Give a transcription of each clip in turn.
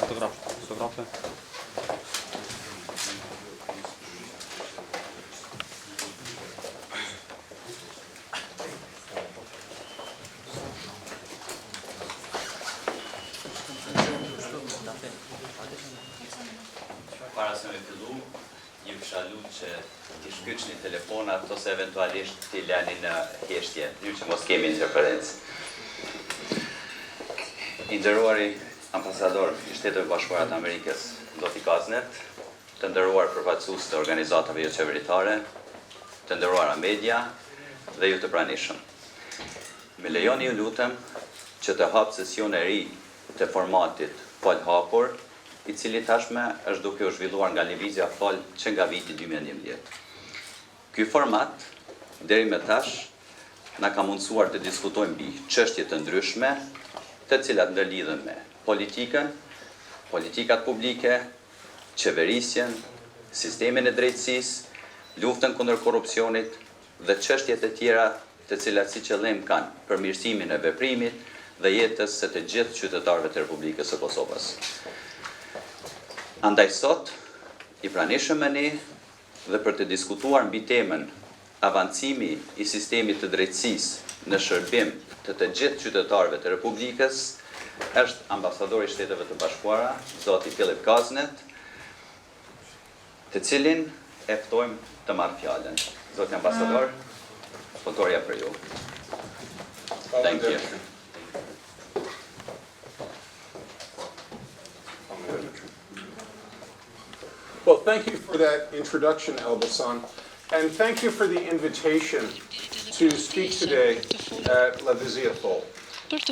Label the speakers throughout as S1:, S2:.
S1: Fotografe.
S2: Para se me fillu, ju kisha lutë që t'i shkyçni telefonat ose eventualisht t'i lani në heshtje, ju që mos kemi interferencë. I nderuari ambasador i Shteteve Bashkuara të Amerikës, zoti Kosnett, të nderuar përfaqësues të organizatave jo qeveritare, të nderuara media dhe ju të pranishëm. Me lejoni ju lutem që të hap sesion e ri të formatit fol hapur, i cili tashme është duke u zhvilluar nga lëvizja fol që nga viti 2011. Ky format, deri më tash, na ka mundësuar të diskutojmë mbi çështje të ndryshme, të cilat ndërlidhen me politikën, politikat publike, qeverisjen, sistemin e drejtësisë, luftën kundër korrupsionit dhe çështjet e tjera të cilat si qëllim kanë përmirësimin e veprimit dhe jetës së të gjithë qytetarëve të Republikës së Kosovës. Andaj sot, i pranishëm me ne dhe për të diskutuar mbi temën avancimi i sistemit të drejtësisë në shërbim të të gjithë qytetarëve të Republikës, është ambasadori i Shteteve të Bashkuara, zoti Kosnett, të cilin e ftojmë të marrë fjalën. Zoti ambasador, ftoria për ju. Thank you.
S3: Well, thank you for that introduction, Elbasan, and thank you for the invitation to speak today at La Vizia Thol. It's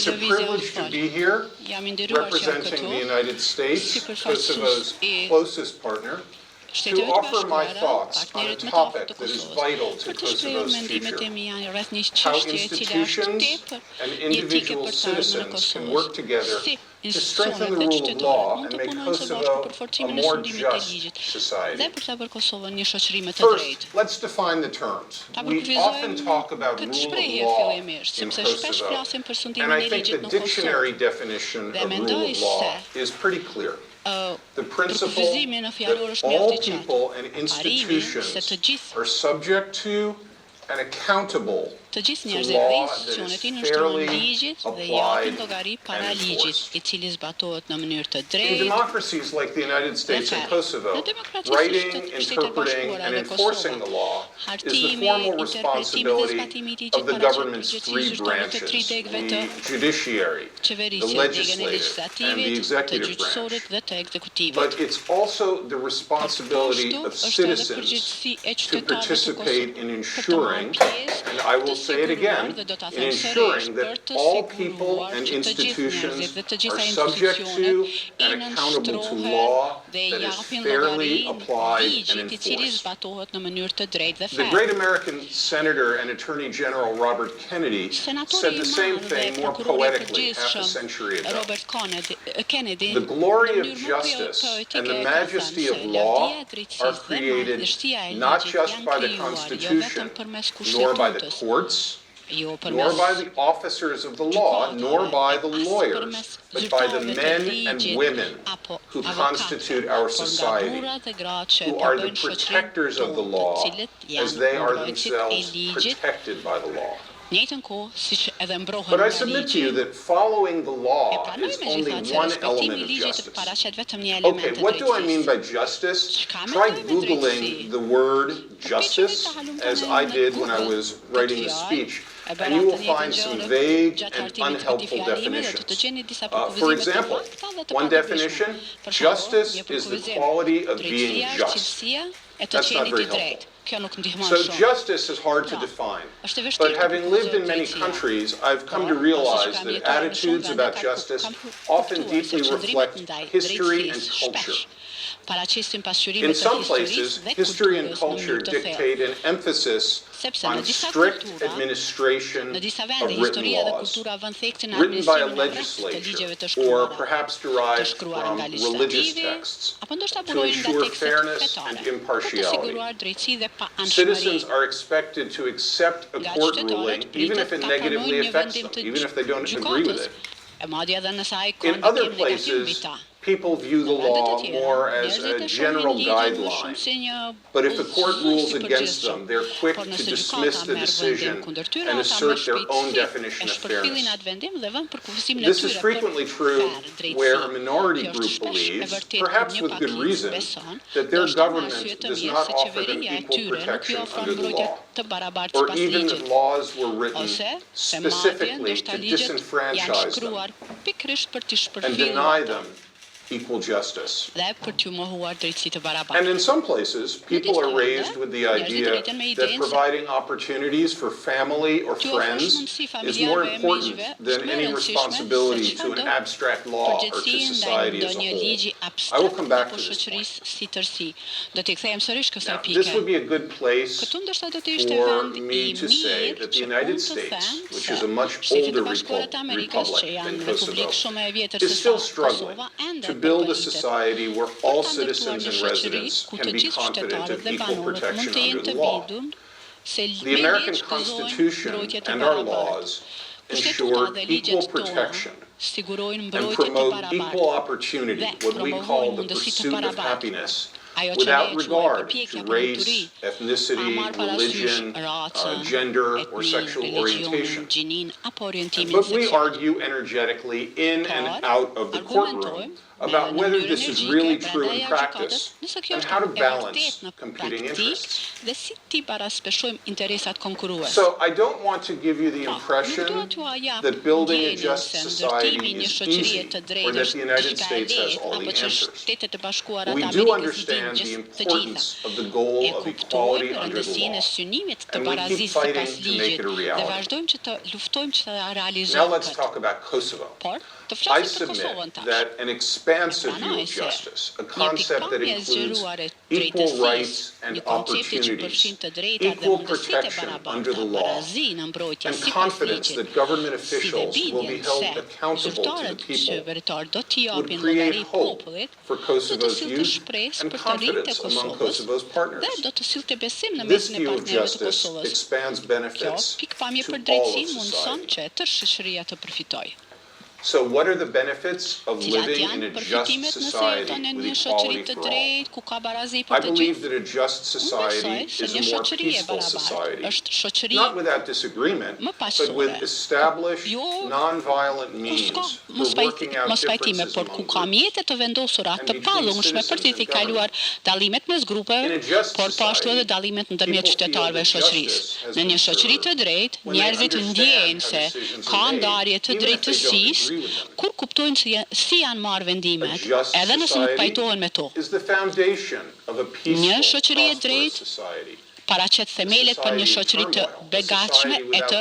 S3: a privilege to be here, representing the United States, Kosovo's closest partner, to offer my thoughts on a topic that is vital to Kosovo's future, how institutions and individual citizens can work together to strengthen the rule of law and make Kosovo a more just society. First, let's define the terms. We often talk about rule of law in Kosovo, and I think the dictionary definition of rule of law is pretty clear. The principle that all people and institutions are subject to and accountable to law that is fairly applied and enforced. In democracies like the United States and Kosovo, writing, interpreting, and enforcing the law is the formal responsibility of the government's three branches, the judiciary, the legislative, and the executive branch. But it's also the responsibility of citizens to participate in ensuring, and I will say it again, in ensuring that all people and institutions are subject to and accountable to law that is fairly applied and enforced. The great American Senator and Attorney General Robert Kennedy said the same thing more poetically half a century ago. The glory of justice and the majesty of law are created not just by the Constitution, nor by the courts, nor by the officers of the law, nor by the lawyers, but by the men and women who constitute our society, who are the protectors of the law as they are themselves protected by the law. But I submit to you that following the law is only one element of justice. Okay, what do I mean by justice? Try Googling the word justice, as I did when I was writing the speech, and you will find some vague and unhelpful definitions. For example, one definition, justice is the quality of being just. That's not very helpful. So justice is hard to define, but having lived in many countries, I've come to realize that attitudes about justice often deeply reflect history and culture. In some places, history and culture dictate an emphasis on strict administration of written laws, written by a legislature, or perhaps derived from religious texts, to ensure fairness and impartiality. Citizens are expected to accept a court ruling, even if it negatively affects them, even if they don't agree with it. In other places, people view the law more as a general guideline. But if the court rules against them, they're quick to dismiss the decision and assert their own definition of fairness. This is frequently true where a minority group believes, perhaps with good reason, that their government does not offer them equal protection under the law, or even that laws were written specifically to disenfranchise them and deny them equal justice. And in some places, people are raised with the idea that providing opportunities for family or friends is more important than any responsibility to an abstract law or to society as a whole. I will come back to this point. Now, this would be a good place for me to say that the United States, which is a much older republic than Kosovo, is still struggling to build a society where all citizens and residents can be confident of equal protection under the law. The American Constitution and our laws ensure equal protection and promote equal opportunity, what we call the pursuit of happiness, without regard to race, ethnicity, religion, gender, or sexual orientation. But we argue energetically in and out of the courtroom about whether this is really true in practice and how to balance competing interests. So I don't want to give you the impression that building a just society is easy or that the United States has all the answers. We do understand the importance of the goal of equality under the law, and we keep fighting to make it a reality. Now let's talk about Kosovo. I submit that an expansive view of justice, a concept that includes equal rights and opportunities, equal protection under the law, and confidence that government officials will be held accountable to the people, would create hope for Kosovo's youth and confidence among Kosovo's partners. This view of justice expands benefits to all of society. So what are the benefits of living in a just society with equality for all? I believe that a just society is a more peaceful society, not without disagreement, but with established, non-violent means for working out differences among groups and between citizens and government. In a just society, people feel that justice has been served when they understand how decisions are made, even if they don't agree.
S1: Kur kuptojnë si janë marrë vendimet, edhe nëse nuk pajtohen me to. Një shoqëri e drejtë paraqet themelet për një shoqëri të begatshme e të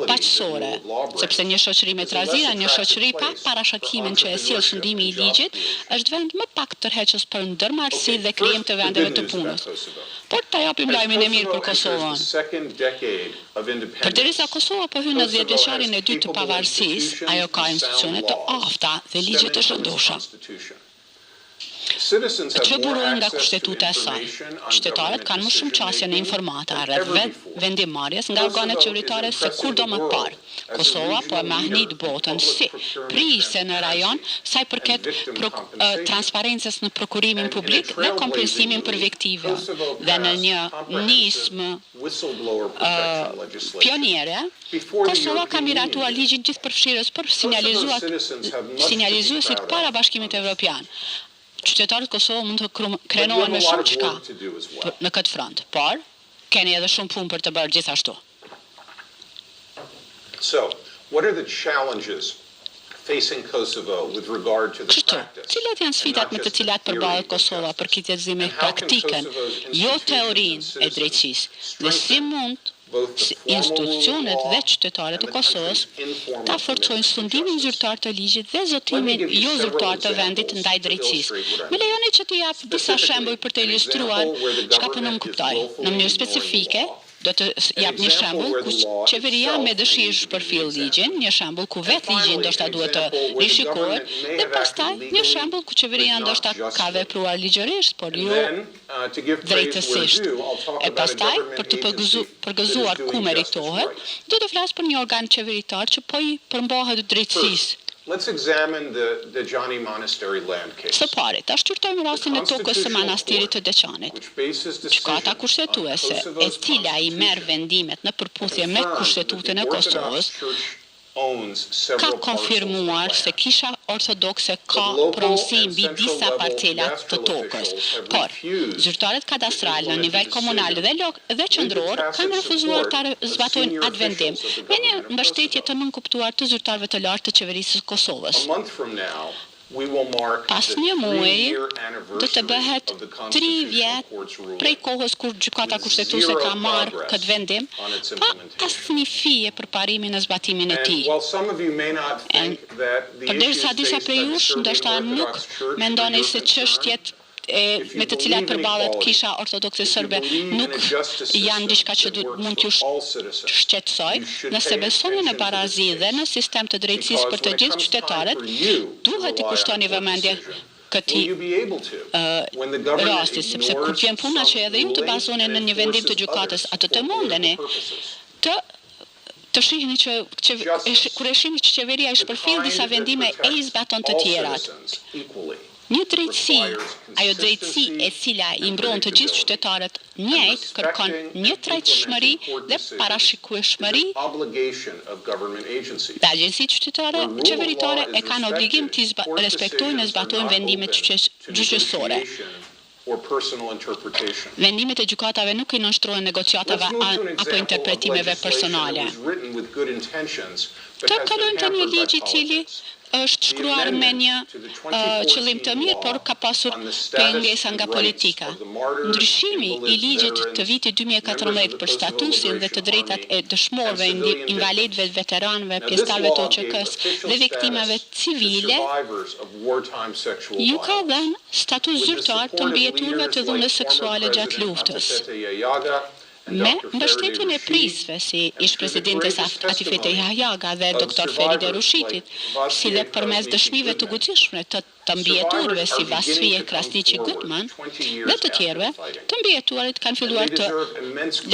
S1: paqësore, sepse një shoqëri me trazira, një shoqëri pa parashakimin që e sjell shëndimi i ligjit, është vend më pak tërheqës për ndërmarrësi dhe krijim të vendeve të punës. Por ta japim lajmin e mirë për Kosovën. Përderisa Kosova po hyn në 10-vjeçarin e dytë të pavarësisë, ajo ka institucione të afta dhe ligje të shëndoshta që burojnë nga kushtetuta e saj. Qytetarët kanë më shumë qasje në informata rreth vendimmarrjes nga organet qeveritare se kurdo më parë. Kosova po e mahnit botën si prishse në rajon sa i përket transparencës në prokurimin publik dhe kompensimin për viktive. Dhe në një nismë pioniere, Kosova ka miratuar ligjin gjithëpërfshirës për sinjalizuesit para Bashkimit Evropian. Qytetarët Kosovë mund të krenohen me shumë çka në këtë front, por keni edhe shumë punë për të bërë gjithashtu.
S3: So, what are the challenges facing Kosovo with regard to the practice?
S1: Cilat janë sfidat me të cilat përballet Kosova për kitjezime praktikën, jo teorinë e drejtësisë, dhe si mund institucionet dhe qytetarët e Kosovës ta forcojnë sundimin zyrtar të ligjit dhe zotimin jo zyrtar të vendit ndaj drejtësisë. Më lejoni që t'i jap disa shembuj për të ilustruar çka po nuk kuptoj. Në mënyrë specifike, do të jap një shembull ku qeveria me dëshirë shpërfill ligjin, një shembull ku vetë ligji ndoshta duhet të rishikohet, dhe pastaj një shembull ku qeveria ndoshta ka vepruar ligjërisht, por jo drejtësisht. E pastaj, për të përgëzuar ku meritohet, do të flas për një organ qeveritar që po i përmbahet drejtësisë.
S3: Let's examine the Dejani Monastery land case.
S1: Së pari, ta shqyrtojmë rastin e tokës së manastirit të Deçanit. Gjykata kushtetuese, e cila i merr vendimet në përputhje me Kushtetutën e Kosovës, ka konfirmuar se Kisha Ortodokse ka pronësi mbi disa parcelat të tokës, por zyrtarët kadastrale në nivel komunal dhe qendror kanë refuzuar ta zbatojnë atë vendim, me një mbështetje të nënkuptuar të zyrtarëve të lartë të qeverisë së Kosovës. Pas një muaji do të bëhet 3 vjet prej kohës kur gjykata kushtetuese ka marrë këtë vendim, pa asnjë fije për parimin e zbatimin e tij. Përderisa disa prej jush ndoshta nuk mendoni se çështjet me të cilat përballet Kisha Ortodokse Serbe nuk janë diçka që mund t'ju shqetësoj, nëse besoni në barazi dhe në sistem të drejtësisë për të gjithë qytetarët, duhet t'i kushtoni vëmendje këtij rasti, sepse kur vjen puna që edhe ju të bazoni në një vendim të gjykatës, atë të mundeni të shihni që kur e shihni që qeveria i shpërfill disa vendime e i zbaton të tjerat. Një drejtësi, ajo drejtësi e cila i mbron të gjithë qytetarët njëjtë, kërkon një drejtshmëri dhe parashikueshmëri. Dhe agjencitë qeveritare e kanë obligim të respektojnë dhe zbatojnë vendimet gjyqësore. Vendimet e gjykatave nuk i nënshtrohen negociatave apo interpretimeve personale. Të kalojmë te një ligj i cili është shkruar me një qëllim të mirë, por ka pasur pengesa nga politika. Ndryshimi i ligjit të vitit 2014 për statusin dhe të drejtat e dëshmorëve, invalidëve, veteranëve, pjesëtarëve të OÇK-s dhe viktimave civile, ju ka dhënë status zyrtar të mbijeturve të dhunës seksuale gjatë luftës. Me mbështetjen e prisve si ish-presidentes Atifete Jahjaga dhe doktor Feride Rushitit, si dhe përmes dëshmive të guximshme të mbijeturve si Vasfije Krasniqi Gutman dhe të tjerëve, të mbijetuarit kanë filluar të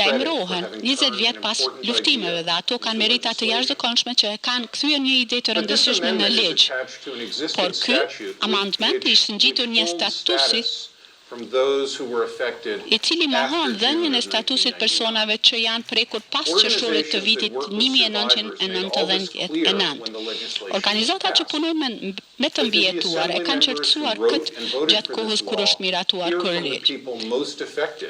S1: lajmërohen 20 vjet pas luftimeve dhe ato kanë merita të jashtëzakonshme që e kanë kthyer një ide të rëndësishme në ligj. Por ky amandment ishte ngjitur një statusi i cili mohon dhënien e statusit personave që janë prekur pas qershorit të vitit 1999. Organizata që punojnë me të mbijetuar e kanë qartësuar këtë gjatë kohës kur është miratuar ky ligj.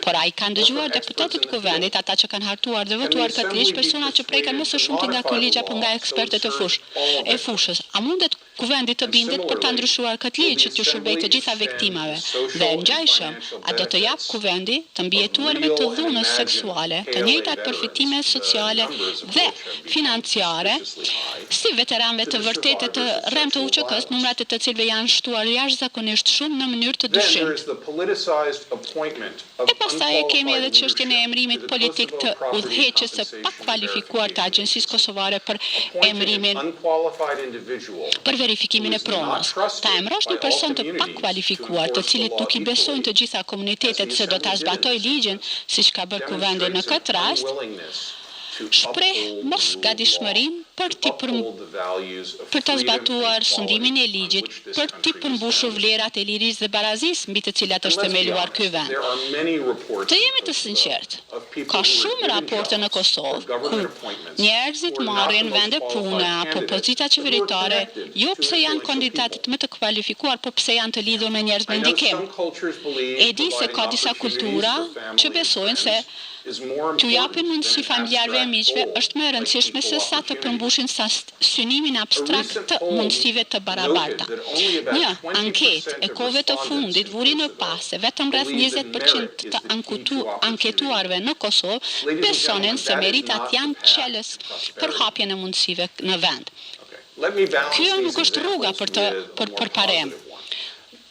S1: Por ai kanë dëgjuar deputetët e kuvendit, ata që kanë hartuar dhe votuar këtë ligj, persona që preken më së shumti nga ky ligj apo nga ekspertët e fushës. A mundet kuvendi të bindet për ta ndryshuar këtë ligj që t'ju shërbejë të gjitha viktimave? Dhe a do të jap kuvendi të mbijetuarve të dhunës seksuale të njëjtat përfitime sociale dhe financiare si veteranëve të vërtetë të rrem të UÇK-s, numrat e të cilëve janë shtuar jashtëzakonisht shumë në mënyrë të dyshimshme. E pastaj e kemi edhe çështjen e emërimit politik të udhëheqës së pakvalifikuar të Agjencisë Kosovare për emërimin për verifikimin e pronës. Ta emërosh një person të pakvalifikuar, të cilit nuk i besojnë të gjitha komunitetet se do ta zbatoj ligjin, siç ka bërë kuvendi në këtë rast, shpreh mosgadishmërinë për të zbatuar sundimin e ligjit, për të përmbushur vlerat e lirisë dhe barazisë mbi të cilat është themeluar ky vend. Të jemi të sinqertë, ka shumë raporte në Kosovë ku njerëzit marrin vende pune apo pozita qeveritare, jo pse janë kandidatët më të kvalifikuar, por pse janë të lidhur me njerëz me ndikim. E di se ka disa kultura që besojnë se t'u japin mundësi familjarëve e miqve është më e rëndësishme se sa të përmbushin synimin abstrakt të mundësive të barabarta. Një anketë e kohëve të fundit vuri në pas se vetëm rreth 20% të anketuarve në Kosovë besonin se meritat janë çelës për hapjen e mundësive në vend. Kjo nuk është rruga për parem.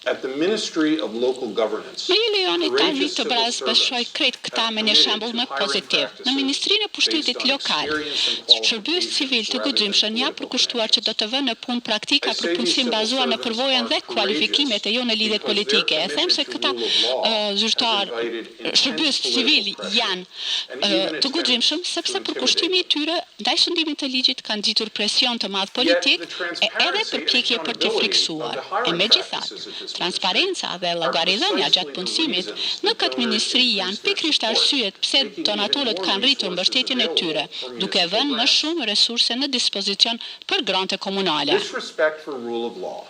S3: At the Ministry of Local Governance,
S1: Më i lejoni tani
S3: courageous
S1: të
S3: civil
S1: brazbëshoj
S3: servants
S1: krejt këta
S3: have
S1: me një
S3: committed
S1: shembull
S3: to
S1: më
S3: hiring
S1: pozitiv. Në
S3: practices
S1: Ministrinë e
S3: based
S1: Pushtetit
S3: on
S1: Lokal,
S3: experience and
S1: shërbëes civil të
S3: qualifications rather
S1: guximshëm
S3: than
S1: janë
S3: political
S1: përkushtuar që do
S3: connections.
S1: të vënë në punë praktika
S3: I
S1: për
S3: say these
S1: punësim
S3: civil
S1: bazuar në
S3: servants
S1: përvojën
S3: are
S1: dhe kualifikimet e jo në lidhjet
S3: courageous because
S1: politike.
S3: their
S1: E them se
S3: commitment to
S1: këta
S3: rule of law has
S1: zyrtar
S3: invited intense
S1: shërbëes
S3: political
S1: civil
S3: pressure
S1: janë
S3: and even
S1: të guximshëm
S3: attempts
S1: sepse
S3: to
S1: përkushtimi i
S3: intimidate them.
S1: tyre ndaj sundimit të ligjit kanë nxitur presion të madh
S3: Yet
S1: politik
S3: the
S1: e edhe
S3: transparency and
S1: përpjekje për t'i
S3: accountability of
S1: friksuar.
S3: the
S1: E
S3: hiring
S1: megjithatë,
S3: practices at this ministry
S1: transparenca dhe
S3: are
S1: llogaridhënia
S3: precisely
S1: gjatë
S3: the
S1: punësimit
S3: reasons
S1: në
S3: that
S1: këtë
S3: donors
S1: ministri
S3: increase
S1: janë
S3: their
S1: pikërisht
S3: support,
S1: arsyet pse
S3: making even
S1: donatorët
S3: more
S1: kanë rritur
S3: resources
S1: mbështetjen e tyre,
S3: available for
S1: duke
S3: municipal
S1: vënë më
S3: grants.
S1: shumë resurse në dispozicion për grante komunale.
S3: This respect for rule of law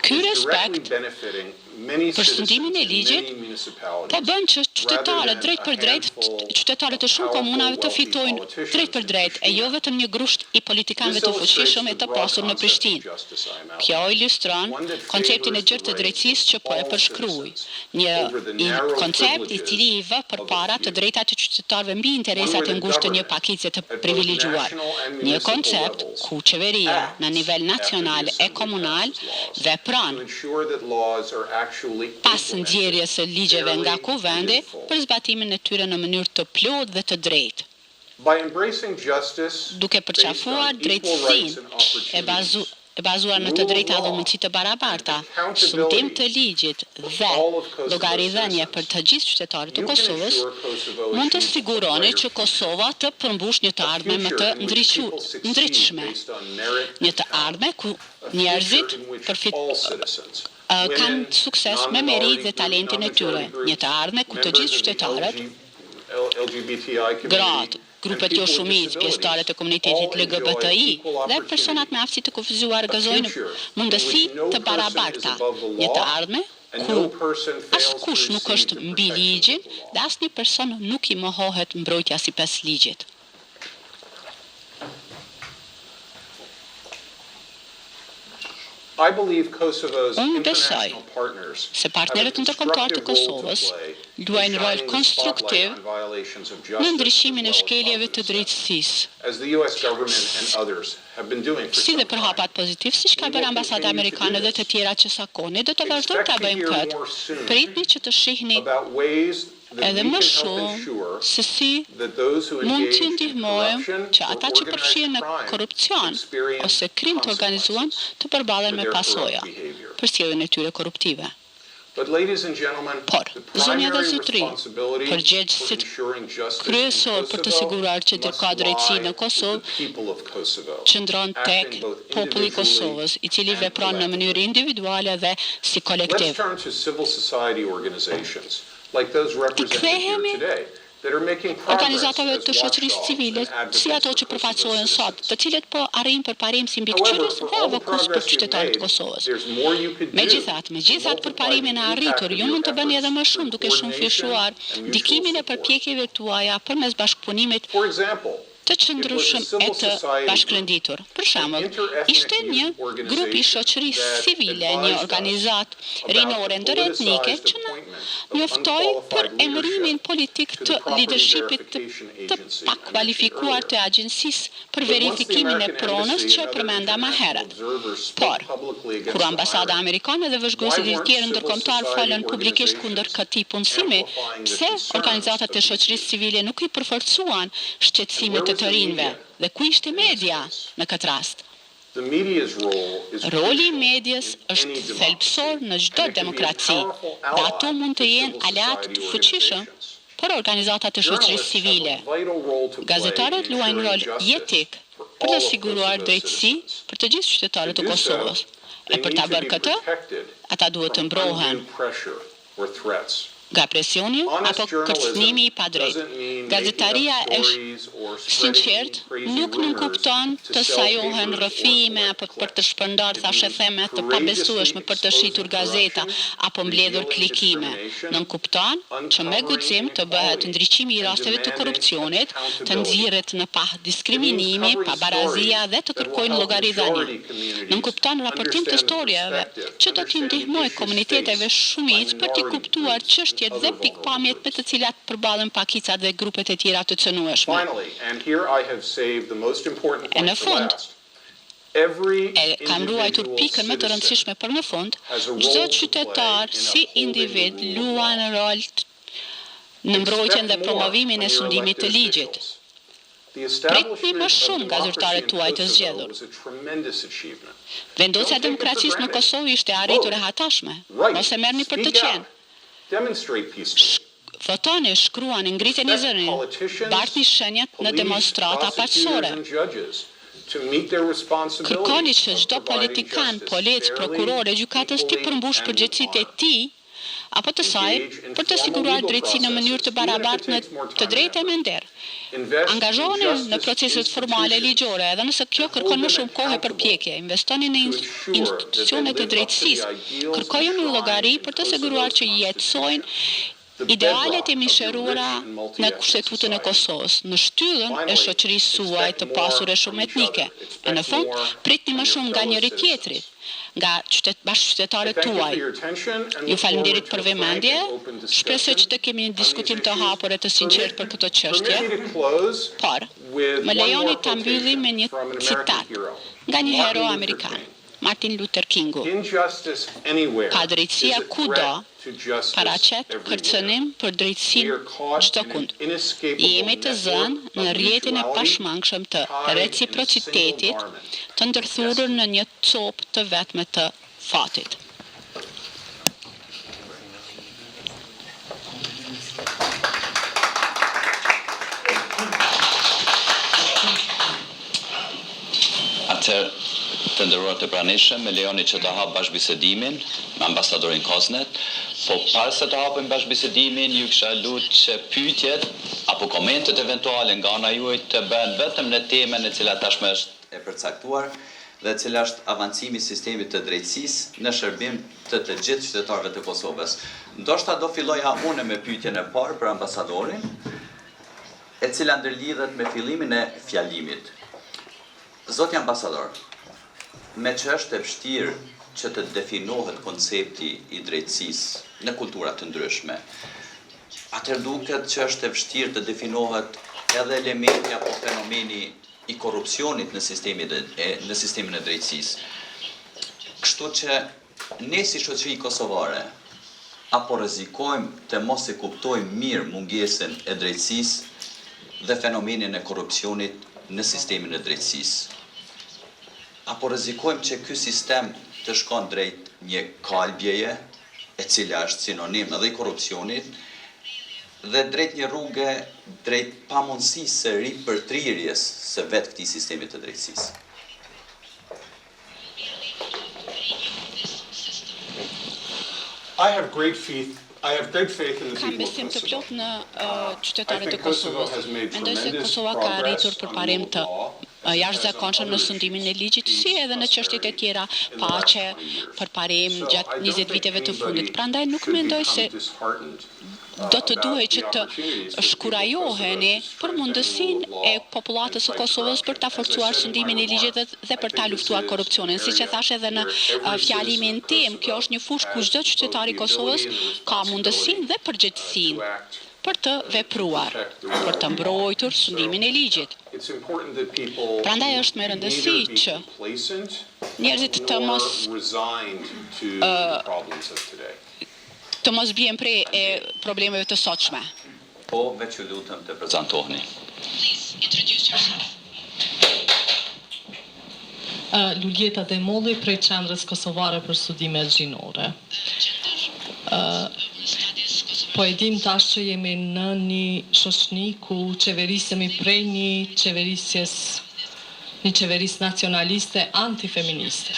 S1: Ky
S3: is directly
S1: respekt
S3: benefiting many
S1: për
S3: citizens
S1: sundimin e
S3: in
S1: ligjit
S3: many
S1: po
S3: municipalities
S1: bën që qytetarët
S3: rather
S1: drejt
S3: than
S1: për
S3: a
S1: drejt,
S3: handful
S1: qytetarët e
S3: of
S1: shumë
S3: powerful,
S1: komunave të
S3: wealthy
S1: fitojnë drejt
S3: politicians
S1: për
S3: in
S1: drejt, e jo
S3: Pristina.
S1: vetëm një grusht i politikanëve
S3: This
S1: të
S3: illustrates
S1: fuqishëm e
S3: the
S1: të
S3: broad
S1: pasur në
S3: concept of
S1: Prishtinë.
S3: justice I am
S1: Kjo
S3: outlining,
S1: ilustron
S3: one that
S1: konceptin e
S3: favors
S1: gjerë
S3: the
S1: të
S3: rights
S1: drejtësisë
S3: of
S1: që po e
S3: all
S1: përshkruaj.
S3: citizens
S1: Një
S3: over the narrow
S1: koncept i cili i vë
S3: privileges of a
S1: përpara të
S3: few.
S1: drejtat e qytetarëve mbi
S3: One
S1: interesat
S3: where
S1: e
S3: the
S1: ngushtë të një
S3: government
S1: pakicë të
S3: at both
S1: privilegjuar.
S3: national and
S1: Një
S3: municipal
S1: koncept
S3: levels
S1: ku qeveria në
S3: acts
S1: nivel
S3: after the
S1: nacional e
S3: Assembly
S1: komunal
S3: passes laws
S1: vepron
S3: to ensure that laws are actually
S1: pas
S3: implemented
S1: nxjerrjes së ligjeve nga
S3: fairly
S1: kuvendi
S3: and in full.
S1: për zbatimin e tyre në mënyrë të plotë dhe të drejtë.
S3: By embracing justice
S1: Duke
S3: based
S1: përqafuar
S3: on equal rights
S1: drejtësinë
S3: and
S1: e
S3: opportunities,
S1: bazuar në të drejta dhe mundësi të barabarta, sundim të ligjit dhe llogaridhënie për të gjithë qytetarët të
S3: you can
S1: Kosovës,
S3: ensure Kosovo
S1: mund të
S3: achieves a
S1: siguroni
S3: brighter
S1: që Kosova të përmbush një të
S3: a
S1: ardhme më
S3: future
S1: të
S3: in which people succeed
S1: ndritshme,
S3: based on merit
S1: një
S3: and
S1: të
S3: talent.
S1: ardhme ku
S3: A
S1: njerëzit
S3: future in which
S1: përfit
S3: all citizens,
S1: kanë
S3: women,
S1: sukses me meritë dhe
S3: non-minority
S1: talentin e
S3: groups,
S1: tyre,
S3: non-majority
S1: një të ardhme ku të
S3: groups,
S1: gjithë qytetarët,
S3: LGBTI
S1: gratë,
S3: community,
S1: grupet jo shumicë, pjesëtarët e komunitetit LGBTI dhe personat me aftësi të kufizuar gëzojnë mundësi të barabarta, një të ardhme ku askush nuk është mbi ligjin dhe asnjë person nuk i mohohet mbrojtja sipas ligjit.
S3: I believe Kosovo's
S1: Unë besoj
S3: international partners
S1: se
S3: have a
S1: partnerët ndërkombëtar të
S3: constructive role to
S1: Kosovës
S3: play in
S1: luajnë rol
S3: shining the
S1: konstruktiv
S3: spotlight on violations of
S1: në
S3: justice
S1: ndryshimin e
S3: as well as
S1: shkeljeve të
S3: positive steps,
S1: drejtësisë,
S3: as the US government and others have been doing for
S1: si
S3: some
S1: dhe për
S3: time.
S1: hapat pozitiv, siç ka bërë ambasada amerikane dhe të tjera që sakoni, do të vazhdojmë ta bëjmë këtë. Pritni që të shihni
S3: About ways that
S1: edhe
S3: we
S1: më
S3: can help
S1: shumë
S3: ensure
S1: se si
S3: that those who
S1: mund
S3: engage
S1: t'ju
S3: in
S1: ndihmojmë
S3: corruption
S1: që
S3: or
S1: ata që përfshihen në
S3: organized crime
S1: korrupcion
S3: experience
S1: ose krim të organizuar
S3: consequences
S1: të përballen
S3: for
S1: me
S3: their
S1: pasoja
S3: corrupt behavior.
S1: për sjelljen e tyre korruptive.
S3: But ladies and gentlemen,
S1: Por,
S3: the
S1: zonja dhe
S3: primary
S1: zotri,
S3: responsibility
S1: përgjegjësit
S3: for ensuring justice in
S1: kryesor për të
S3: Kosovo
S1: siguruar që të
S3: must
S1: ka drejtësi
S3: lie
S1: në
S3: with
S1: Kosovë
S3: the people of Kosovo,
S1: qëndron tek
S3: acting both
S1: populli i Kosovës, i cili
S3: individually
S1: vepron në
S3: and
S1: mënyrë individuale dhe si
S3: Let's
S1: kolektiv.
S3: turn to civil society organizations like those represented here
S1: kthehemi
S3: today that are making progress
S1: Organizatave
S3: as
S1: të shoqërisë civile,
S3: watchdogs and
S1: si ato
S3: advocates
S1: që
S3: for
S1: përfaqësohen
S3: Kosovo's
S1: sot, të
S3: citizens.
S1: cilët po arrin përparim si
S3: However,
S1: mbikëqyrës
S3: for
S1: dhe
S3: all the
S1: avokus për
S3: progress you've
S1: qytetarët
S3: made,
S1: të Kosovës.
S3: there's more you could do
S1: Megjithatë, me gjithë atë përparimin e arritur, ju mund të bëni edhe më shumë duke shumë fishuar ndikimin e përpjekjeve tuaja përmes bashkëpunimit
S3: For example,
S1: të qëndrueshëm e të bashkërënditur. Për shembull, ishte një grup i shoqërisë civile, një organizatë rinore ndëretnike që na njoftoi për emërimin politik të leadershipit të pakualifikuar të agjencisë për verifikimin e pronës që e përmenda më herët. Por, kur ambasada amerikane dhe vëzhguesit e tjerë ndërkombëtar folën publikisht kundër këtij punësimi, pse organizatat e shoqërisë civile nuk i përforcuan shqetësimet e të rinjve dhe ku ishte media në këtë rast? Roli i medias është thelbësor në çdo demokraci dhe ato mund të jenë aleat të fuqishëm për organizatat e shoqërisë civile. Gazetarët luajnë rol jetik për të siguruar drejtësi për të gjithë qytetarët e Kosovës. E për ta bërë këtë, ata duhet të mbrohen nga presioni apo kërcënimi i padrejtë. Gazetaria e sinqert nuk nënkupton të sajohen rrëfime apo për të shpërndarë thashë theme të pabesueshme për të shitur gazeta apo mbledhur klikime. Nënkupton që me guxim të bëhet ndriçimi i rasteve të korrupsionit, të nxirret në pa diskriminimi, pa barazia dhe të kërkojnë llogaridhënie. Nënkupton raportim të historiave që do t'i ndihmojë komuniteteve shumicë për t'i kuptuar çështjet dhe pikpamjet me të cilat përballen pakicat dhe grupet e tjera të cënueshme. E në fund, Kam ruajtur pikën më të rëndësishme për në fund, çdo qytetar si individ luan rol në mbrojtjen dhe promovimin e sundimit të ligjit. Pritni më shumë nga zyrtarët tuaj të zgjedhur. Vendosja e demokracisë në Kosovë ishte arritur e hatashme. Mos e merrni për të qenë. Votoni, shkruani, ngriteni zërin, bartni shenjat në demonstrata paqësore. Kërkoni që çdo politikan, polic, prokuror e gjykatës të përmbush përgjegjësitë e tij apo të saj për të siguruar drejtësi në mënyrë të barabartë në të drejtën e nder. Angazhoheni në proceset formale ligjore, edhe nëse kjo kërkon më shumë kohë e përpjekje. Investoni në institucionet e drejtësisë. Kërkojeni llogari për të siguruar që jetësojnë idealet e mishëruara në Kushtetutën e Kosovës, në shtyllën e shoqërisë suaj të pasur e shumë etnike. E në fund, pritni më shumë nga njëri tjetri, nga bashkëqytetarët tuaj. Ju falenderit për vëmendje, shpresoj që të kemi një diskutim të hapur e të sinqert për këtë çështje. Por, më lejoni ta mbyllim me një citat nga një hero amerikan, Martin Luther Kingu. Ka drejtësia kudo, paraqet kërcënim për drejtësinë çdo kund. Jemi të zënë në rrjetin e pashmangshëm të reciprocitetit, të ndërthurur në një copë të vetme të fatit.
S2: Atëherë, të nderuar të pranishëm, me lejoni që të hap bashkëbisedimin me ambasadorin Kosnett, po para se të hapim bashkëbisedimin, ju kisha lutur që pyetjet apo komentet eventuale nga ana juaj të bëhen vetëm në temën e cila tashmë është e përcaktuar dhe e cila është avancimi i sistemit të drejtësisë në shërbim të gjithë qytetarëve të Kosovës. Ndoshta do filloja unë me pyetjen e parë për ambasadorin, e cila ndërlidhet me fillimin e fjalimit. Zoti ambasador, me që është e vështirë që të definohet koncepti i drejtësisë në kultura të ndryshme, atëherë duket që është e vështirë të definohet edhe elementi apo fenomeni i korrupsionit në sistemin e drejtësisë. Kështu që ne si shoqëri kosovare apo rrezikojmë të mos e kuptojmë mirë mungesën e drejtësisë dhe fenomenin e korrupsionit në sistemin e drejtësisë. Apo rrezikojmë që ky sistem të shkon drejt një kalbjeje, e cila është sinonim edhe i korrupsionit, dhe drejt një rrugë drejt pamundësisë së ripërtrirjes së vetë këtij sistemi të drejtësisë.
S3: I have great faith in the
S1: Kam
S3: people of
S1: besim të
S3: Kosovo.
S1: plot në qytetarët e Kosovës. Mendoj se Kosova ka arritur përparim të jashtëzakonshëm në sundimin e ligjit, si edhe në çështjet e tjera, paqe, përparim gjatë 20 viteve të fundit. Prandaj nuk mendoj se do të duhej që të shkurajoheni për mundësinë e popullatës së Kosovës për ta forcuar sundimin e ligjit dhe për ta luftuar korrupsionin. Siç e thash edhe në fjalimin tim, kjo është një fushë ku çdo qytetar i Kosovës ka mundësinë dhe përgjegjësinë për të vepruar, për të mbrojtur sundimin e ligjit. Prandaj është me rëndësi që njerëzit të mos bien prej e problemeve të sotshme.
S2: Po, veç ju lutem të prezantoheni.
S4: Luljeta Demolli prej Qendrës Kosovare për Studime Gjinore. Po e dim tash që jemi në një shoqëni ku qeverisemi prej një qeverisë nacionaliste antifeministe.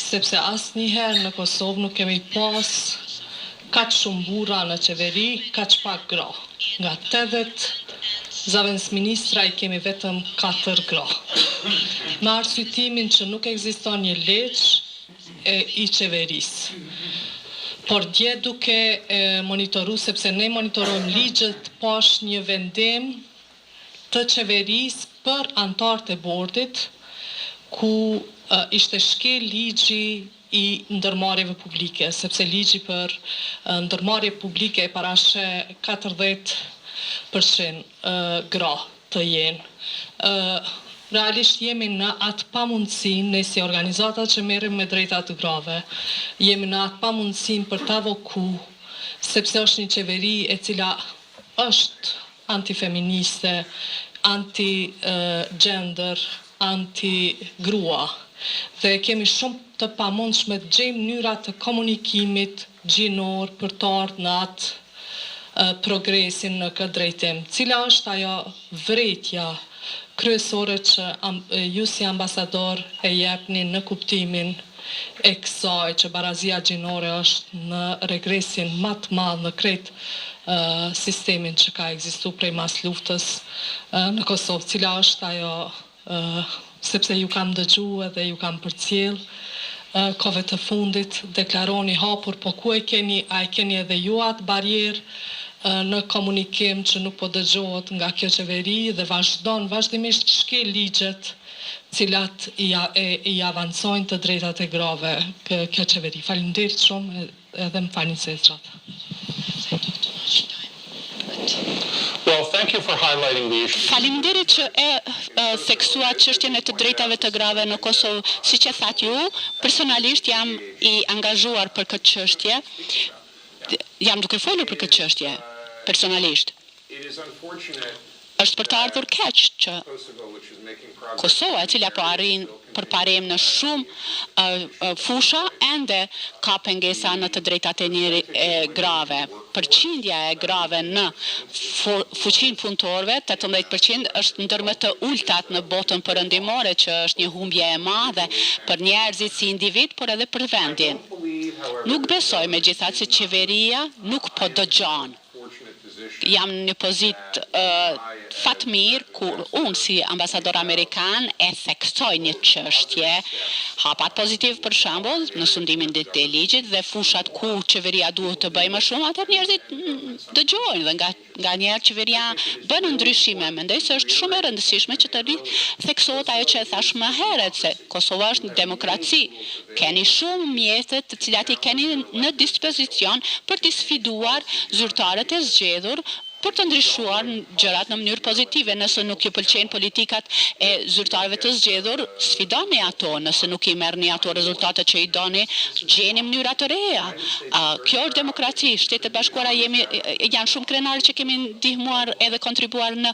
S4: Sepse asnjëherë në Kosovë nuk kemi pas kaq shumë burra në qeveri, kaq pak gra. Nga 80 zëvendësministra i kemi vetëm 4 gra. Me arsyetimin që nuk ekziston një ligj i qeverisë. Por dje duke monitoru, sepse ne monitorojmë ligjet posh një vendim të qeverisë për antarët e bordit, ku ishte shkel ligji i ndërmarrjeve publike, sepse ligji për ndërmarrje publike e parashe 40% gra të jenë. Realisht jemi në atë pamundësinë, ne si organizata që merrem me drejta të grave, jemi në atë pamundësinë për ta avoku, sepse është një qeveri e cila është antifeministe, anti-gender, anti-grua. Dhe kemi shumë të pamundshme të gjejmë mënyra të komunikimit gjinor për të ardhur në atë progresin në këtë drejtim. Cila është ajo vërejtja kryesore që ju si ambasador e jepni në kuptimin e kësaj që barazia gjinore është në regresin më të madh në krejt sistemin që ka ekzistuar prej mas luftës në Kosovë. Cila është ajo, sepse ju kam dëgjuar dhe ju kam përcjell kohëve të fundit, deklaroni hapur, po ku e keni, a e keni edhe ju atë barierë në komunikim që nuk po dëgjohet nga kjo qeveri dhe vazhdimisht shkel ligjet cilat i avancojnë të drejtat e grave kjo qeveri. Faleminderit shumë edhe më falni se e çata.
S3: Well, thank you for highlighting the issue.
S1: Faleminderit që theksuat çështjen e të drejtave të grave në Kosovë. Siç e thatë ju, personalisht jam i angazhuar për këtë çështje. Jam duke folur për këtë çështje personalisht. Është për të ardhur keq që Kosova, e cila po arrin përparim në shumë fusha, ende ka pengesa në të drejtat e grave. Përqindja e grave në fuqinë punëtorëve, 18% është ndër më të ultat në botën perëndimore, që është një humbje e madhe për njerëzit si individ, por edhe për vendin. Nuk besoj megjithatë se qeveria nuk po dëgjon. Jam në një pozitë fatmir kur unë si ambasador amerikan e theksoj një çështje, hapat pozitiv për shembull në sundimin e ligjit dhe fushat ku qeveria duhet të bëjë më shumë, atë njerëzit dëgjojnë dhe nga njerë qeveria bën ndryshime. Mendoj se është shumë e rëndësishme që të theksohet ajo që e thash më herët, se Kosova është një demokraci. Keni shumë mjete të cilat i keni në dispozicion për të sfiduar zyrtarët e zgjedhur për të ndryshuar gjërat në mënyrë pozitive. Nëse nuk ju pëlqejnë politikat e zyrtarëve të zgjedhur, sfidoni ato. Nëse nuk i merrni ato rezultatet që i doni, gjeni mënyra të reja. Kjo është demokraci. Shtetet Bashkuara janë shumë krenarë që kemi ndihmuar edhe kontribuar në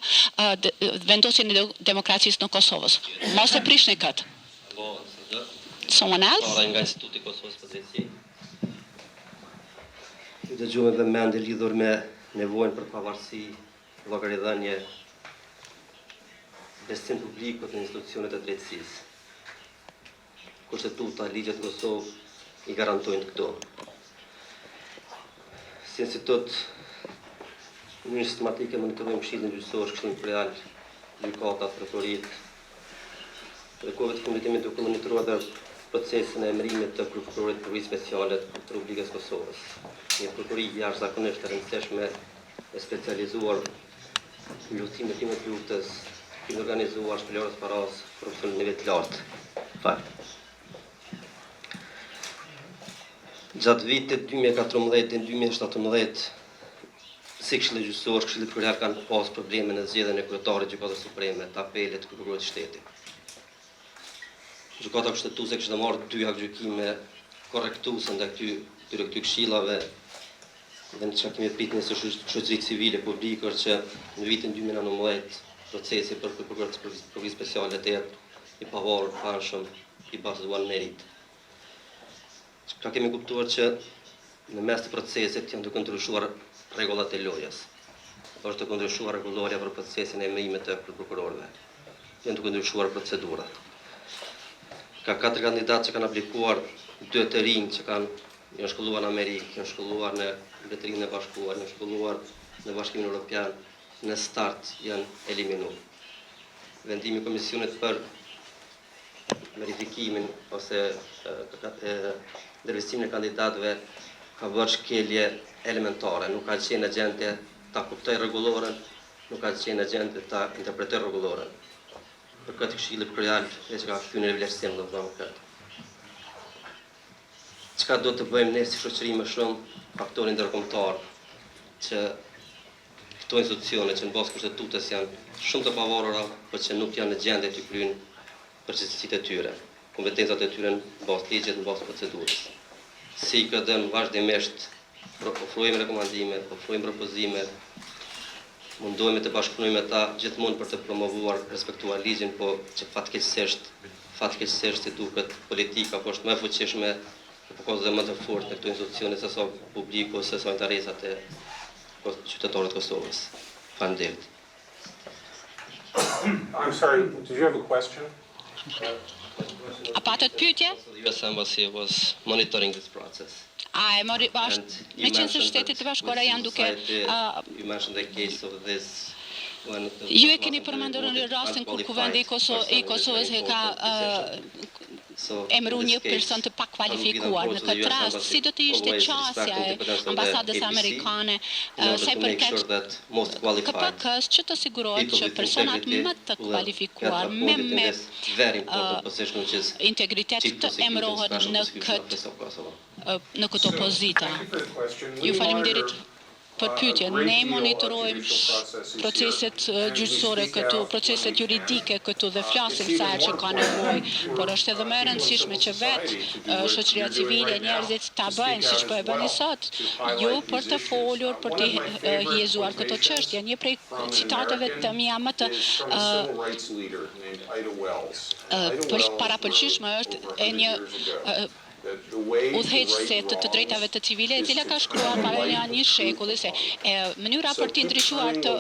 S1: vendosjen e demokracisë në Kosovës. Mos e prishni këtë. Someone else?
S5: Nga Instituti i Kosovës për Drejtësi. Ju dëgjova dhe mend lidhur me nevojën për pavarësi, llogaridhënie, besim publikut në institucionet e drejtësisë. Kushtetuta, ligjet në Kosovë i garantojnë këto. Si institut, në mënyrë sistematike monitorojmë Këshillin Gjyqësor, Këshillin Imperial, gjykatat, prokuroritë. Në kohët e fundit jemi duke monitoruar dhe procesin e emërimit të prokurorit Prokurisë Speciale të Republikës Kosovës. Një prokurori jashtëzakonisht e rëndësishme e specializuar në luftime të luftës, kemi organizuar shpëlorës paras, korrupsion në nivel të lartë. Gjatë vitit 2014-2017, si Këshilli Gjyqësor, Këshilli Imperial kanë pas probleme në zgjedhjen e kryetarit Gjykatës Supreme, të apelit të prokurorit të shtetit. Gjykata kushtetuese kishte marrë 2 gjykime korrektuese ndaj këtyre këshillave, dhe në që kemi pitnë së shoqërisë civile publike është që në vitin 2019 procesi për prokurorët të Prokurisë Speciale të jetë i pavarur, panshëm, i bazuar në merit. Pra kemi kuptuar që në mes të procesit janë duke ndryshuar rregullat e lojës. Është duke ndryshuar rregulloria për procesin e emërimit të prokurorëve. Janë duke ndryshuar procedurat. Ka 4 kandidatë që kanë aplikuar, 2 të rinj që janë shkolluar në Amerikë, janë shkolluar në Mbretërinë e Bashkuar, janë shkolluar në Bashkimin Evropian, në start janë eliminuar. Vendimi i Komisionit për verifikimin ose ndërvestimin e kandidatëve ka bërë shkelje elementare, nuk ka qenë në gjendje ta kuptoj rregulloren, nuk ka qenë në gjendje ta interpretoj rregulloren. Për këtë Këshilli Imperial që ka kthyer në vlerësim do të thonë këtë. Çka do të bëjmë ne si shoqëri më shumë faktorin ndërkombëtar që këto institucione që në bazë kushtetutës janë shumë të pavarura, por që nuk janë në gjendje të kryejnë përgjegjësitë e tyre, kompetencat e tyre në bazë ligjit, në bazë procedurës. Si këtë vazhdimisht ofrojmë rekomandime, ofrojmë propozime, mundohemi të bashkëpunojmë me ta gjithmonë për të promovuar, respektuar ligjin, po që fatkeqësisht i duket politika po është më e fuqishme, po ka dhe më të fortë në këto institucione se sa publiku, se sa interesat e qytetarët Kosovës. Faleminderit.
S3: I'm sorry, did you have a question?
S1: A patët pyetje?
S5: The US Embassy was monitoring this process.
S1: A e mori bashkë me qenë se Shtetet e Bashkuara janë duke
S5: You mentioned the case of this when
S1: ju e keni përmendur në rastin kur kuvendi i Kosovës e ka emëruar një person të pakvalifikuar. Në këtë rast, si do të ishte qasja e ambasadës amerikane sa i përket KPK-s që të sigurohet që personat më të kualifikuar me integritet të emërohen në këtë pozita. Ju faleminderit për pyetje. Ne monitorojmë proceset gjyqësore këtu, proceset juridike këtu dhe flasim sa herë që ka nevojë, por është edhe më e rëndësishme që vetë shoqëria civile, njerëzit ta bëjnë siç po e bëni sot, ju për të folur, për të hiezuar këtë çështje. Një prej citateve të mia më të parapëlqyeshme është e një udhëheqëse të drejtave të civile, e cila ka shkruar para një shekulli se mënyra për të ndryshuar të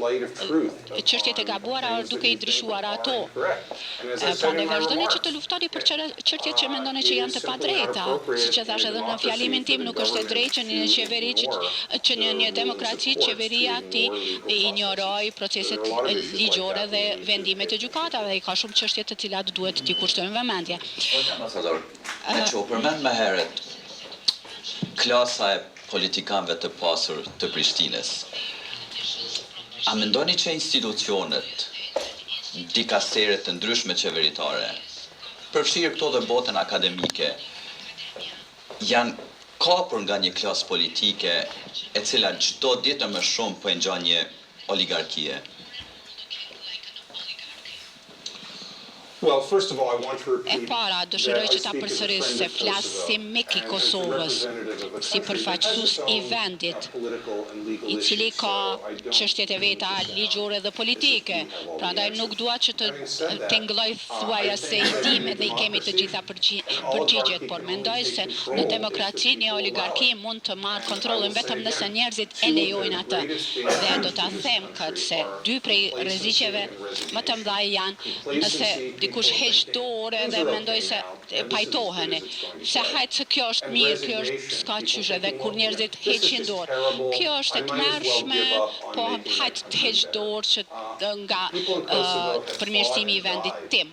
S1: çështjet e gabuara duke i ndryshuar ato. Prandaj vazhdoni që të luftoni për çështjet që mendoni që janë të padrejta, siç e thash edhe në fjalimin tim, nuk është e drejtë që në qeveri që në një demokraci qeveria ti injoroj proceset ligjore dhe vendimet e gjykatave. Ka shumë çështje të cilat duhet t'i kushtojmë vëmendje.
S2: Më herët, klasa e politikanëve të pasur të Prishtinës. A mendoni që institucionet, dikasteret të ndryshme qeveritare, përfshirë këto dhe botën akademike, janë kapur nga një klasë politike e cila çdo ditë më shumë po e ngjan një oligarkie?
S3: Well, first of all, I want to repeat
S1: E para, dëshiroj që ta përsëris se flas si mik i Kosovës, si përfaqësues i vendit, i cili ka çështjet e veta ligjore dhe politike. Prandaj nuk dua që të tingëlloj thuaja se i dimë dhe i kemi të gjitha përgjigjet, por mendoj se në demokraci një oligarki mund të marrë kontrollin vetëm nëse njerëzit e lejojnë atë. Dhe do ta them këtë se dy prej rreziqeve më të mëdha janë nëse dikush heq dorë dhe mendoj se pajtoheni. Se hajtë se kjo është mirë, kjo është s'ka qyshe dhe kur njerëzit heqin dorë. Kjo është e tmerrshme, po hajtë të heq dorë që nga përmirësimi i vendit tim.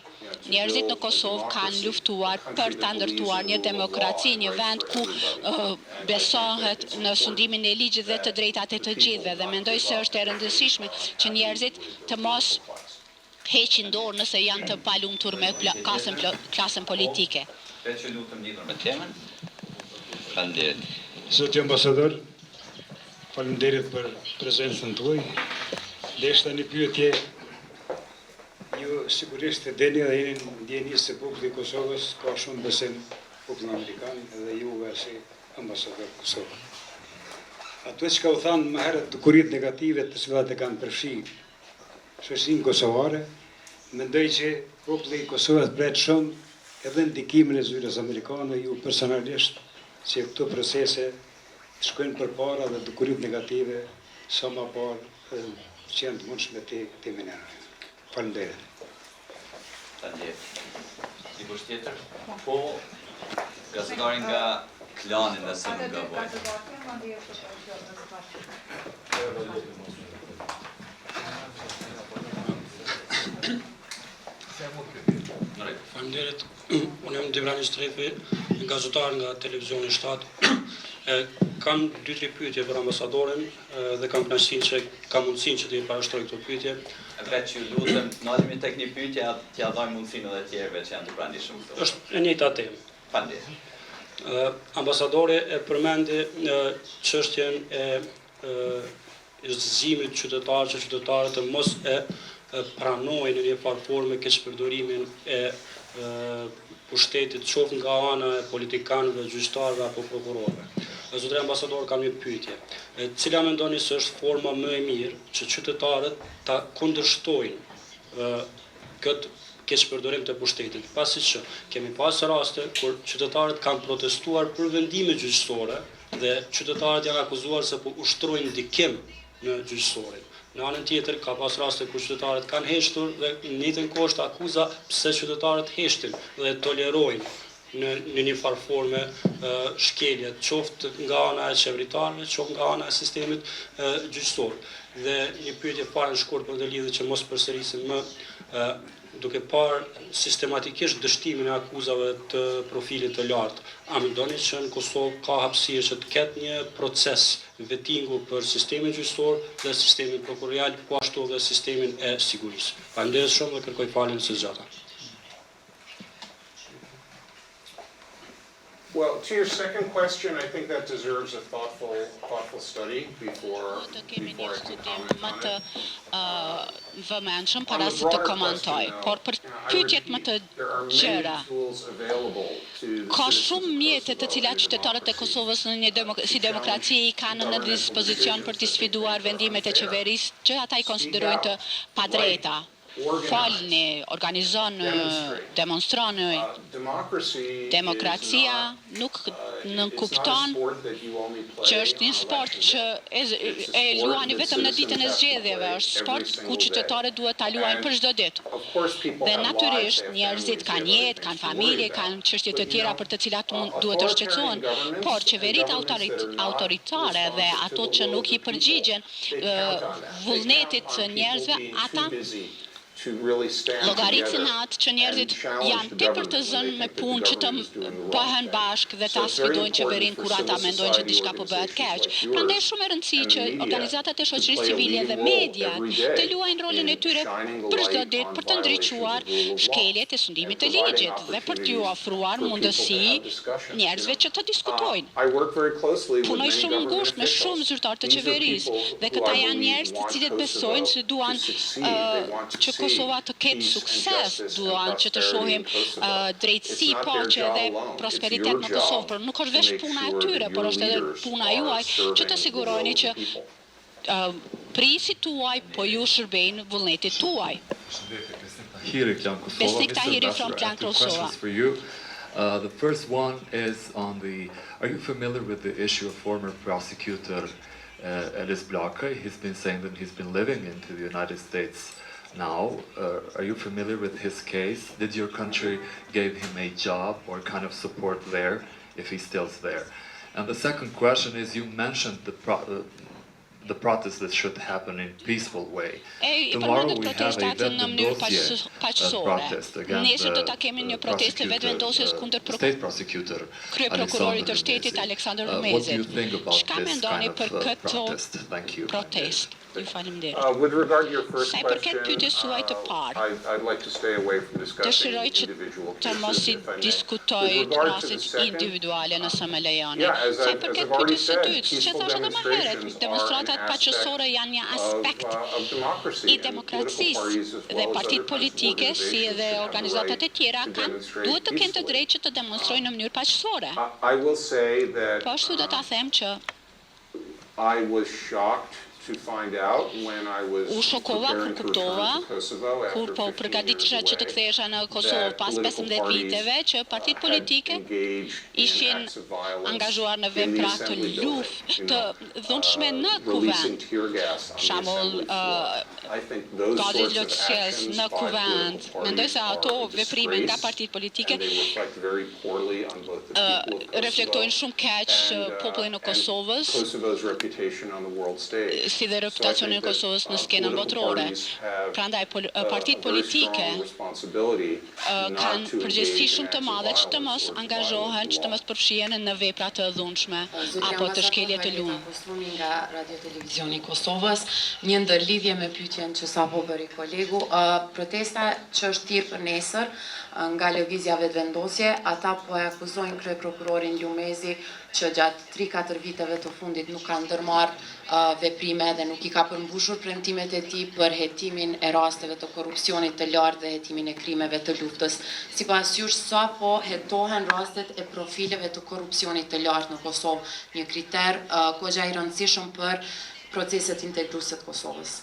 S1: Njerëzit në Kosovë kanë luftuar për ta ndërtuar një demokraci, një vend ku besohet në sundimin e ligjit dhe të drejtat e të gjithëve dhe mendoj se është e rëndësishme që njerëzit të mos heqin dorë nëse janë të palumtur me klasën politike.
S2: Që lutem lidhur me temën. Faleminderit.
S6: Zoti ambasador, faleminderit për prezencën tuaj. Deshta një pyetje. Ju sigurisht e dini dhe jeni ndjeni se populli i Kosovës ka shumë besim popullin amerikan dhe juve si ambasador Kosovë. Ato që ka u thanë më herët të kurit negative të cilat e kanë përfshirë shoqërinë kosovare, mendoj që populli i Kosovës pret shumë edhe ndikimin e zyrës amerikane, ju personalisht, që këto procese të shkojnë përpara dhe të kurit negative sa më parë që janë të mundshme të menojnë. Faleminderit.
S2: Faleminderit. Dikush tjetër? Po, gazetari nga klani nëse nuk gaboj.
S7: Faleminderit. Unë jam Devrani Strefi, gazetar nga televizioni 7. Kam 2-3 pyetje për ambasadorin dhe kam kënaqësinë që kam mundësinë që t'i parashtroj këto pyetje.
S2: Vetë që lutem, ndalemi tek një pyetje, t'ia dhaj mundësinë edhe tjerëve që janë të brendishëm këtu.
S7: Është e njëjta temë.
S2: Faleminderit.
S7: Ambasadori e përmendi çështjen e zgjimit qytetar që qytetarët të mos e pranojnë në një farë forme keqpërdorimin e pushtetit qoftë nga ana e politikanëve, gjyqtarëve apo prokurorëve. Zotëri ambasador, kam një pyetje. Cila mendoni se është forma më e mirë që qytetarët ta kundërshtojnë këtë keqpërdorim të pushtetit, pasi që kemi pas raste kur qytetarët kanë protestuar për vendime gjyqësore dhe qytetarët janë akuzuar se po ushtrojnë ndikim në gjyqësorin. Në anën tjetër ka pas raste kur qytetarët kanë heshtur dhe në njëjtën kohë është akuza pse qytetarët heshtin dhe tolerojnë në një farë forme shkeljet, qoftë nga ana e qeveritarëve, qoftë nga ana e sistemit gjyqësor. Dhe një pyetje fare në shkurt për të lidhur që mos përsërisim më, duke parë sistematikisht dështimin e akuzave të profilit të lartë, a mendoni që në Kosovë ka hapësirë që të ketë një proces vettingu për sistemin gjyqësor dhe sistemin prokurorial, po ashtu dhe sistemin e sigurisë? Faleminderit shumë dhe kërkoj faljen së zgjata.
S3: Well, to your second question, I think that deserves a thoughtful study before I can comment on it.
S1: Vëmendshëm para se të komentoj, por për pyetjet më të gjera, ka shumë mjete të cilat qytetarët e Kosovës në një si demokraci i kanë në dispozicion për të sfiduar vendimet e qeverisë që ata i konsiderojnë të padrejta. Falni, organizoni, demonstroni. Demokracia nuk nënkupton që është një sport që e luani vetëm në ditën e zgjedhjeve, është sport ku qytetarët duhet ta luajnë për çdo ditë. Dhe natyrisht njerëzit kanë jetë, kanë familje, kanë çështje të tjera për të cilat duhet të shqetësohen, por qeveritë autoritare dhe ato që nuk i përgjigjen vullnetit të njerëzve, ata llogaritën atë që njerëzit janë tepër të zënë me punë që të bëhen bashkë dhe ta sfidojnë qeverinë kur ata mendojnë që diçka po bëhet keq. Prandaj shumë e rëndësishme që organizatat e shoqërisë civile dhe media të luajnë rolin e tyre për çdo ditë për të ndriçuar shkeljet e sundimit të ligjit dhe për t'ju ofruar mundësi njerëzve që të diskutojnë. Punoj shumë ngushtë me shumë zyrtarë të qeverisë dhe këta janë njerëz të cilët besojnë se duan që Kosova të ketë sukses, duan që të shohim drejtësi, paqe dhe prosperitet në Kosovë, por nuk është veç puna e tyre, por është edhe puna juaj që të sigurojni që prisi tuaj po ju shërbejnë vullnetit tuaj. Besnik Tahiri from Plan Kosova.
S8: The first one is on are you familiar with the issue of former prosecutor Elis Blakaj? He's been saying that he's been living into the United States now. Are you familiar with his case? Did your country give him a job or kind of support there if he's still there? And the second question is, you mentioned the protest that should happen in peaceful way. Tomorrow we have a vetvendosje protest against the state prosecutor Alexander Mezit. What do you think about this kind of protest? Thank you.
S3: With regard to your first question, I'd like to stay away from discussing individual cases if I may. With regard to the second, as I've already said, peaceful demonstrations are an aspect of democracy, and political parties as well as other organizations should have the right to demonstrate peacefully. I will say that I was shocked to find out when I was preparing to return to Kosovo after 15 years away that political parties had engaged in acts of violence in the assembly building, releasing tear gas on the assembly floor. I think those sorts of actions by political parties are a disgrace, and they reflect very poorly on both the people of Kosovo and Kosovo's reputation on the world stage.
S1: Si dhe reputacionin e Kosovës në skenën botërore. Prandaj partitë politike kanë përgjegjësi shumë të madhe që të mos angazhohen, që të mos përfshihen në vepra të dhunshme apo të shkelje të lumë.
S9: Nga Radio Televizioni i Kosovës, një ndërlidhje me pyetjen që sapo bëri kolegu, protesta që është thirrë për nesër nga lëvizja vetëvendosje, ata po e akuzojnë kryeprokurorin Lumezi që gjatë 3-4 viteve të fundit nuk ka ndërmarrë veprime dhe nuk I ka përmbushur premtimet e tij për hetimin e rasteve të korrupsionit të lartë dhe hetimin e krimeve të luftës. Sipas jush, sa po hetohen rastet e profileve të korrupsionit të lartë në Kosovë, një kriter goxha I rëndësishëm për proceset integruese të Kosovës.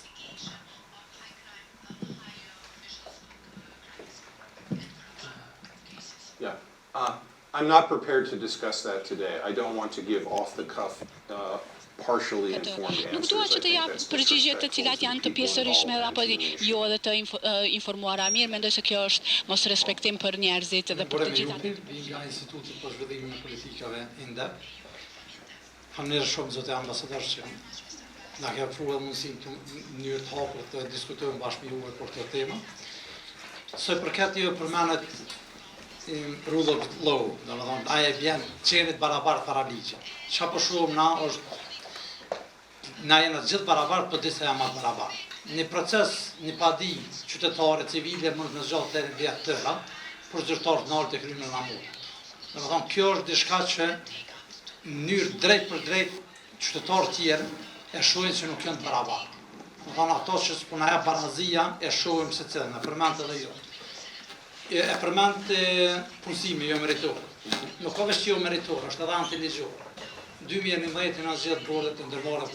S3: Yeah. I'm not prepared to discuss that today. I don't want to give off-the-cuff, partially informed answers.
S1: Nuk dua që të jap përgjigje të cilat janë të pjesërishtme apo jo edhe të informuara mirë, mendoj se kjo është mos respektim për njerëzit dhe për të gjitha.
S10: Nga Instituti për Zhvillimin e Politikave INDEP. Faleminderit shumë zotë ambasador që na ka ofruar mundësinë të mënyrë të hapur të diskutojmë bashkë me juve për këtë temë. Sa përket ju përmendet rule of law, domethënë ai vjen qenit barabart para ligjit. Çka po shohim na është na jena të gjithë barabart, po disa janë më barabart. Në proces, në padi qytetare civile mund të zgjat deri në vjet të tëra, por zyrtar të lartë kryejnë në namur. Domethënë kjo është diçka që në mënyrë drejt për drejt qytetarë tjerë e shohin se nuk janë të barabartë. Domethënë ato që s'puna ja barazia e shohim se cilën, e përmend edhe jo. E përmend punësimi jo meritor. Nuk ka vetë jo meritor, është edhe antiligjor. 2011 në zgjedh bordet të ndërmarrë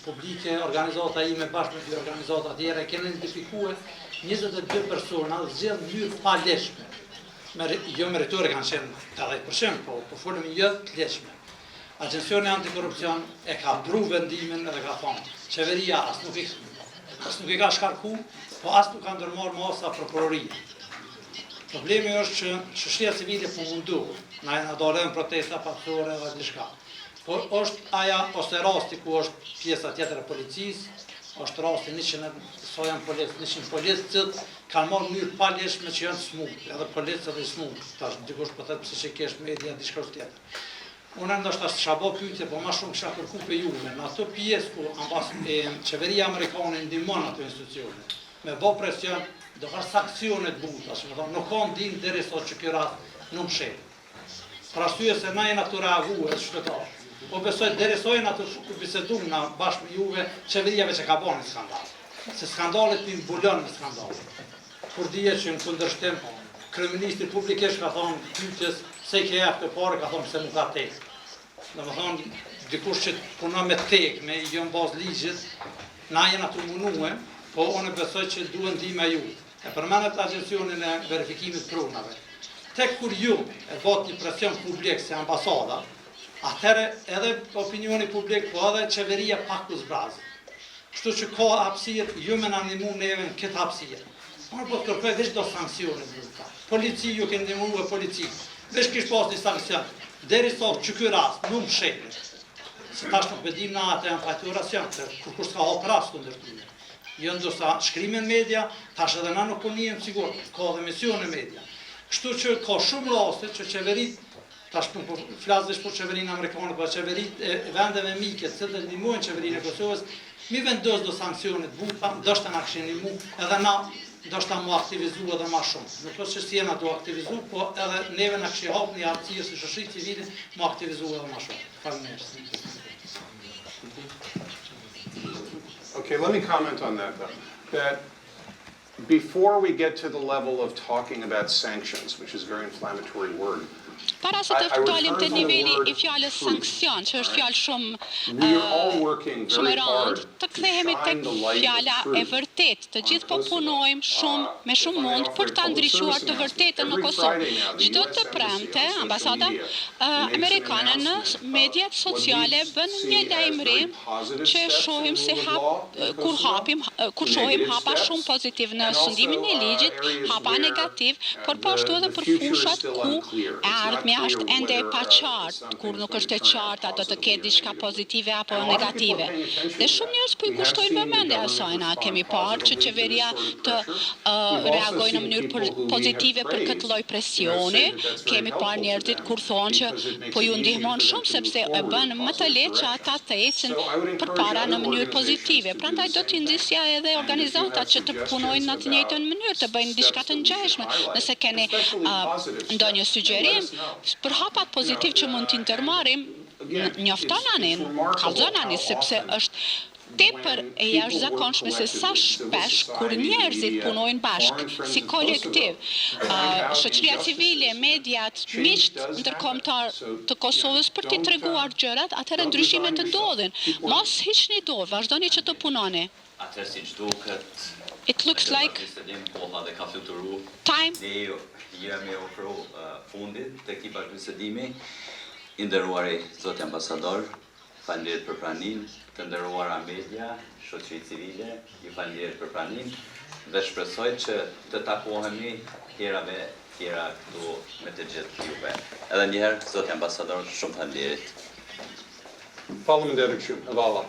S10: publike, organizata ime bashkë me dy organizata tjera kanë identifikuar 22 persona zgjedh në mënyrë pa lehtëshme. Jo meritore kanë qenë 80%, po folëm jo të lehtëshme. Agjencioni antikorrupsion e ka pru vendimin edhe ka thonë, qeveria as nuk I ka shkarku, po as nuk ka ndërmarrë masa prokuroria. Problemi është që shoqëria civile po mundohet, na dalën protesta paktore dhe diçka. Por është aja ose rasti ku është pjesa tjetër e policisë, është rasti 100 policë që kanë marrë mënyrë pa lehtëshme që janë smur, edhe policë edhe smur. Tash dikush po thotë pse kesh media diçka tjetër. Unë ndoshta s'ka bë pyetje, po më shumë kisha kërkuar për juve, në ato pjesë ku qeveria amerikane ndihmon ato institucione, me bë presion, do ka sanksione të buta, nuk ka ndim derisa që ky rast nuk mshet. Për arsye se na jena të reaguar qytetarë. Po besoj derisa jena të bisedum na bashkë me juve, qeveria veç e ka bën skandal. Se skandalet i mbulon me skandal. Kur dihet që në kundërshtim kryeministri publikisht ka thonë pyetjes se ke jap të parë, ka thonë se nuk ka tek. Domethënë dikush që punon me tek, me jo në bazë ligjit, na jena të munduar, po unë besoj që duhet ndihma ju. E përmendet agjencionin e verifikimit pronave. Tek kur ju e bët një presion publik si ambasada, atëherë edhe opinioni publik, po edhe qeveria pak u zbrazë. Kështu që ka hapësirë, ju me na ndihmu neve në këtë hapësirë. Unë po të kërkoj veç do sanksione buta. Polici ju ke ndihmu e polici. Veç kish pas një sankcion. Derisa që ky rast nuk mshet. Se tash nuk bedim na atë janë fakturacion, se kur s'ka hap rast kundër tyre. Jo ndoshta shkrime në media, tash edhe na nuk punijmë sigur, ka edhe emisione në media. Kështu që ka shumë raste që qeverit, tash po flas veç për qeverinë amerikane, por qeverit e vendeve mike, që të ndihmojnë qeverinë e Kosovës, mi vendos do sanksione të buta, ndoshta na kishin ndihmu, edhe na ndoshta mu aktivizu edhe më shumë. Nuk është që si jena do aktivizu, po edhe neve na kishin hap një hapësirë si shoqëri civile mu aktivizu edhe më shumë. Faleminderit.
S3: Okay, let me comment on that though. That before we get to the level of talking about sanctions, which is a very inflammatory word,
S1: Para se të dalim te niveli I fjalës sankcion, që është fjalë shumë e rëndë, të kthehemi tek fjala e vërtet. Të gjithë po punojmë shumë me shumë mund për ta ndryshuar të vërtetën në Kosovë. Çdo të premte, ambasada amerikane në mediat sociale bën një lajmërim që shohim se kur shohim hapa shumë pozitiv në sundimin e ligjit, hapa negativ, por po ashtu edhe për fushat ku ardhmja është ende e paqartë, kur nuk është e qartë, do të ketë diçka pozitive apo negative. Dhe shumë njerëz po I kushtojnë vëmendje asaj. Na kemi parë që qeveria të reagojë në mënyrë pozitive për këtë lloj presioni. Kemi parë njerëzit kur thonë që po ju ndihmon shumë sepse e bën më të lehtë që ata të ecin përpara në mënyrë pozitive. Prandaj do t'i nxisja edhe organizatat që të punojnë në të njëjtën mënyrë, të bëjnë diçka të ngjashme. Nëse keni ndonjë sugjerim për hapat pozitiv që mund t'i ndërmarrim, njoftonanin, kallëzonanin, sepse është tepër e jashtëzakonshme se sa shpesh kur njerëzit punojnë bashkë si kolektiv, shoqëria civile, mediat, miqt ndërkombëtar të Kosovës për t'i treguar gjërat, atëherë ndryshimet të ndodhin. Mos hiqni dorë, vazhdoni që të punoni.
S2: Atëherë siç duket,
S1: It looks like
S2: koha dhe ka fluturuar.
S1: time
S2: Ne jemi ofru fundit të këtij bashkëbisedimi. I nderuari zoti ambasador, faleminderit për praninë, të nderuara media, shoqëri civile, ju faleminderit për praninë dhe shpresoj që të takohemi herave tjera këtu me të gjithë juve. Edhe një herë, zoti ambasador, shumë faleminderit.
S3: Faleminderit shumë, e valla.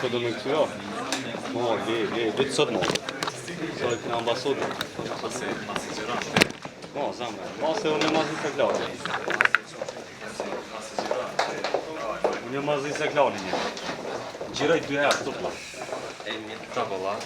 S11: Po do më kthyo. Mo, le sot mo. Sot në ambasadë. Mo, zamë. Mo se unë mazë se klari. Unë mazë se klari një. Gjiroj 2 herë, stop.
S8: Bravo,